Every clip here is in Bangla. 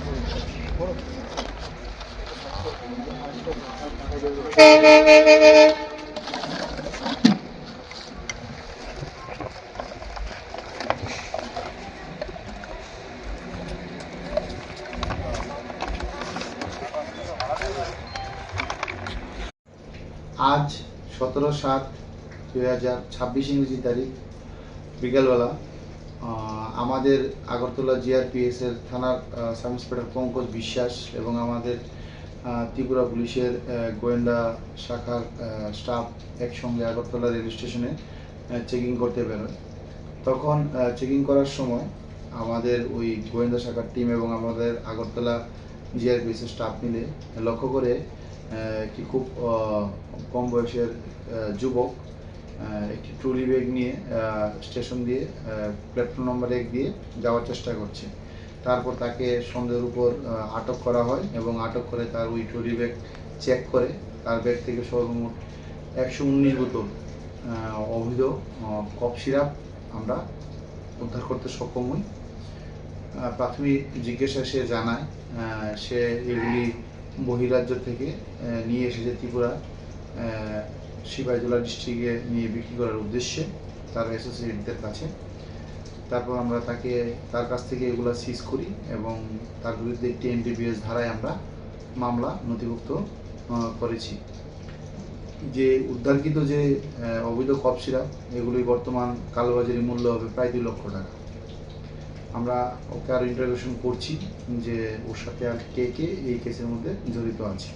आज 17/7/2026 ইংরেজি তারিখ বিকালবেলা আমাদের আগরতলা জিআরপিএস এর থানার সাব ইন্সপেক্টর পঙ্কজ বিশ্বাস এবং আমাদের ত্রিপুরা পুলিশের গোয়েন্দা শাখার স্টাফ একসঙ্গে আগরতলা রেল স্টেশনে চেকিং করতে বেরোয়। তখন চেকিং করার সময় আমাদের ওই গোয়েন্দা শাখার টিম এবং আমাদের আগরতলা জিআরপিএস এর স্টাফ মিলে লক্ষ্য করে একটি খুব কম বয়সের যুবক একটি ট্রলি ব্যাগ নিয়ে স্টেশন দিয়ে প্ল্যাটফর্ম নম্বর 1 দিয়ে যাওয়ার চেষ্টা করছে। তারপর তাকে সন্দেহের উপর আটক করা হয় এবং আটক করে তার ওই ট্রলি ব্যাগ চেক করে তার ব্যাগ থেকে সর্বমোট 119 বোতল অবৈধ কফ সিরাপ আমরা উদ্ধার করতে সক্ষম হই। প্রাথমিক জিজ্ঞাসায় সে জানায় সে এগুলি বহিরাজ্য থেকে নিয়ে এসেছে ত্রিপুরা সিপাহীজলা ডিস্ট্রিক্টে নিয়ে বিক্রি করার উদ্দেশ্যে তার অ্যাসোসিয়েটদের কাছে। তারপর আমরা তার কাছ থেকে এগুলো সিজ করি এবং তার বিরুদ্ধে একটি NDPS ধারায় আমরা মামলা নথিভুক্ত করেছি। যে উদ্ধারকৃত যে অবৈধ কফ সিরাপ এগুলি বর্তমান কালোবাজারি মূল্য হবে প্রায় 2 লক্ষ টাকা। আমরা ওকে আরও ইন্টারভিউশন করছি যে ওর সাথে আর কে এই কেসের মধ্যে জড়িত আছে।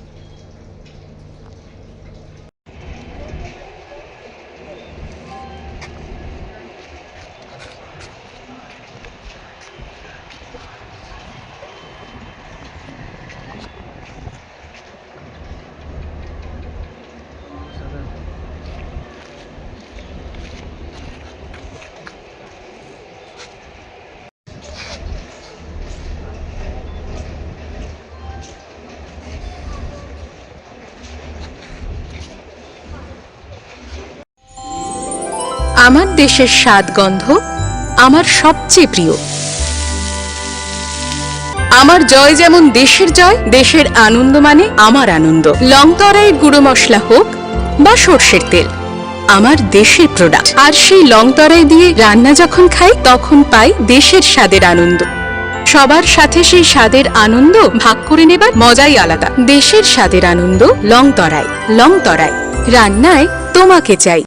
আমার দেশের স্বাদ গন্ধ আমার সবচেয়ে প্রিয়। আমার জয় যেমন দেশের জয়, দেশের আনন্দ মানে আমার আনন্দ। লংতরাইয়ের গুঁড়ো মশলা হোক বা সর্ষের তেল, আমার দেশের প্রোডাক্ট। আর সেই লংতরাই দিয়ে রান্না যখন খাই তখন পাই দেশের স্বাদের আনন্দ। সবার সাথে সেই স্বাদের আনন্দ ভাগ করে নেবার মজাই আলাদা। দেশের স্বাদের আনন্দ লংতরাই। লংতরাই রান্নায় তোমাকে চাই।